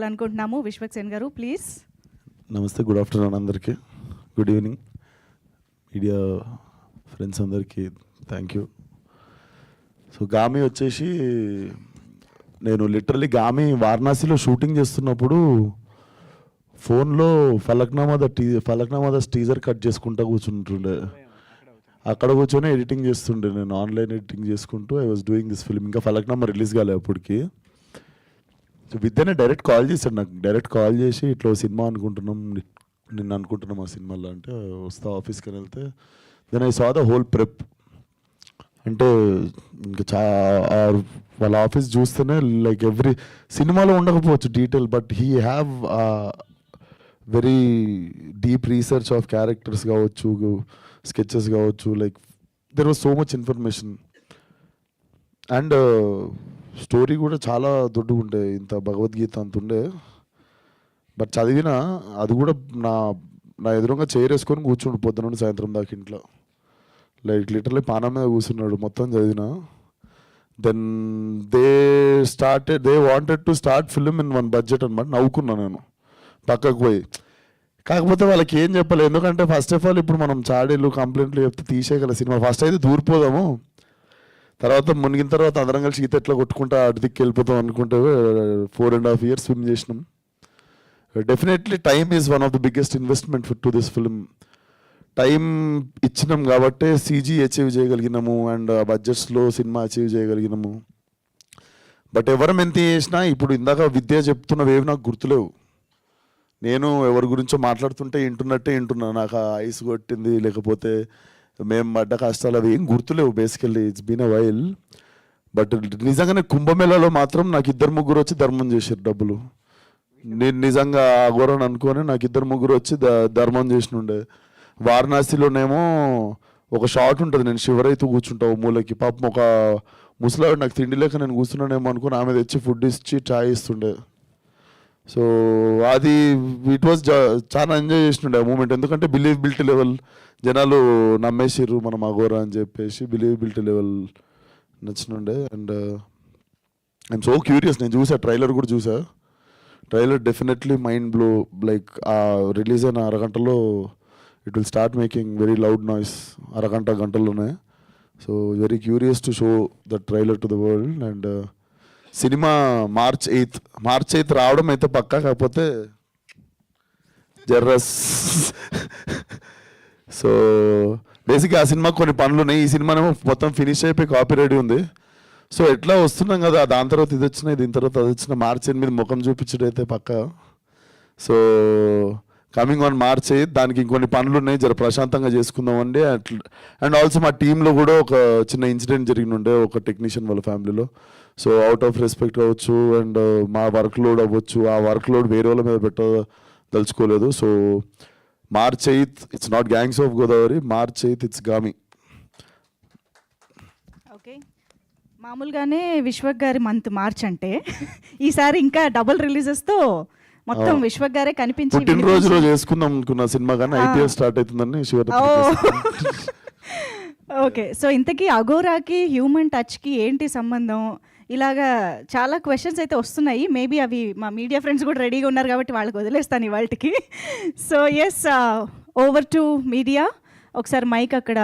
అనుకుంటున్నాము. విశ్వక్ సేన్ గారు ప్లీజ్. నమస్తే, గుడ్ ఆఫ్టర్నూన్ అందరికీ, గుడ్ ఈవినింగ్ మీడియా ఫ్రెండ్స్ అందరికీ థ్యాంక్ యూ. సో గామి వచ్చేసి నేను లిటరలీ గామి వారణాసిలో షూటింగ్ చేస్తున్నప్పుడు ఫోన్లో ఫలక్నామా టీజర్ కట్ చేసుకుంటా కూర్చుంటుండే. అక్కడ కూర్చొని ఎడిటింగ్ చేస్తుండే, నేను ఆన్లైన్ ఎడిటింగ్ చేసుకుంటూ I was doing this film. ఇంకా ఫలక్నామా రిలీజ్ కాలే అప్పటికి. సో విద్యనే డైరెక్ట్ కాల్ చేశాడు నాకు, డైరెక్ట్ కాల్ చేసి ఇట్లా సినిమా అనుకుంటున్నాం, నిన్ను అనుకుంటున్నాం ఆ సినిమాలో అంటే వస్తా ఆఫీస్కి అని వెళ్తే then I saw the whole prep. అంటే ఇంకా వాళ్ళ ఆఫీస్ చూస్తేనే లైక్ ఎవ్రీ సినిమాలో ఉండకపోవచ్చు detail, but he have very deep research of characters కావచ్చు, స్కెచెస్ కావచ్చు, like there was so much information. And story కూడా చాలా దొడ్డుగా ఉండే, ఇంత భగవద్గీత అంత ఉండే. బట్ చదివిన అది కూడా నా ఎదురుగా చైర్ వేసుకొని కూర్చుండు పొద్దున నుండి సాయంత్రం దాకా ఇంట్లో, లైక్ లిటరలీ పానం మీద కూర్చున్నాడు మొత్తం చదివిన. Then they wanted to start film in one budget అనమాట. నవ్వుకున్నా నేను పక్కకు పోయి. కాకపోతే వాళ్ళకి ఏం చెప్పాలి, ఎందుకంటే ఫస్ట్ ఆఫ్ ఆల్ ఇప్పుడు మనం చాడీలు కంప్లైంట్లు చెప్తే తీసేయగల సినిమా. ఫస్ట్ అయితే దూరిపోదాము, తర్వాత మునిగిన తర్వాత అందరం కలిసి ఈత ఎట్లా కొట్టుకుంటా అటు దిక్కు వెళ్ళిపోతాం అనుకుంటే 4.5 years స్విమ్ చేసినాం. Definitely time is one of the biggest investment to this film. Time ఇచ్చినాం కాబట్టి సీజీ అచీవ్ చేయగలిగినాము అండ్ బడ్జెట్స్లో సినిమా అచీవ్ చేయగలిగినాము. బట్ ఎవరం ఎంత చేసినా ఇప్పుడు ఇందాక విద్య చెప్తున్నవేవి నాకు గుర్తులేవు. నేను ఎవరి గురించో మాట్లాడుతుంటే వింటున్నా, నాకు ఐస్ కొట్టింది లేకపోతే మేము పడ్డ కష్టాలు అవి ఏం గుర్తులేవు. Basically it's been a while. But నిజంగానే కుంభమేళాలో మాత్రం నాకు 2-3 వచ్చి ధర్మం చేశారు డబ్బులు. నేను నిజంగా అఘోరని అనుకొని నాకు 2-3 వచ్చి ధర్మం చేసినుండే. వారణాసిలోనేమో ఒక షాట్ ఉంటుంది, నేను శివరైతూ కూర్చుంటావు మూలకి, పాపం ఒక ముసలాడు నాకు తిండి లేక నేను కూర్చున్నానేమో అనుకుని ఆమె తెచ్చి ఫుడ్ ఇచ్చి చాయ్ ఇస్తుండే. సో అది ఇట్ వాజ్ చాలా ఎంజాయ్ చేసినుండే ఆ మూమెంట్. ఎందుకంటే బిలీవబిలిటీ లెవెల్ జనాలు నమ్మేసిర్రు మనం అఘోరా అని చెప్పేసి, బిలీవబిలిటీ లెవెల్ నచ్చినుండే. అండ్ ఐఎమ్ సో క్యూరియస్, నేను చూసా ట్రైలర్ కూడా చూసా. Trailer definitely mind blow. Like ఆ రిలీజ్ అయిన అరగంటలో it will start making very loud noise, గంటల్లోనే. So very curious to show the trailer to the world. And cinema March 8th రావడం అయితే పక్కా, కాకపోతే జర్రస్. సో బేసిక్గా ఆ సినిమా కొన్ని పనులు ఉన్నాయి. ఈ సినిమానేమో మొత్తం ఫినిష్ అయిపోయి కాపీ రెడీ ఉంది. సో ఎట్లా వస్తున్నాం కదా, దాని తర్వాత ఇది వచ్చినా, దీని తర్వాత అది వచ్చిన, March 8 ముఖం చూపించడం అయితే పక్కా. సో కమింగ్ ఆన్ March 8 దానికి ఇంకొన్ని పనులు ఉన్నాయి, జర ప్రశాంతంగా చేసుకుందామండి. అండ్ ఆల్సో మా టీంలో కూడా ఒక చిన్న ఇన్సిడెంట్ జరిగినుండే ఒక టెక్నీషియన్ వాళ్ళ ఫ్యామిలీలో. సో అవుట్ ఆఫ్ రెస్పెక్ట్ అవ్వచ్చు అండ్ మా వర్క్ లోడ్ అవ్వచ్చు, ఆ వర్క్ లోడ్ వేరే వాళ్ళ మీద పెట్టదలుచుకోలేదు. So March 8 it's not gangs of Godavari, March 8 it's Gaami. Okay, మామూలుగానే విశ్వక్ గారి మంత్ మార్చ్ అంటే ఈసారి ఇంకా డబుల్ రిలీజెస్తో మొత్తం విశ్వక్ గారే కనిపించి పుట్టినరోజు చేసుకుందాం అనుకున్న సినిమా కానీ IPL స్టార్ట్ అవుతుందని ఓకే. సో ఇంతకీ అఘోరాకి హ్యూమన్ టచ్కి ఏంటి సంబంధం? ఇలాగా చాలా క్వశ్చన్స్ అయితే వస్తున్నాయి. మేబీ అవి మా మీడియా ఫ్రెండ్స్ కూడా రెడీగా ఉన్నారు కాబట్టి వాళ్ళకి వదిలేస్తాను ఇవాళకి. So yes, over to media. ఒకసారి మైక్ అక్కడ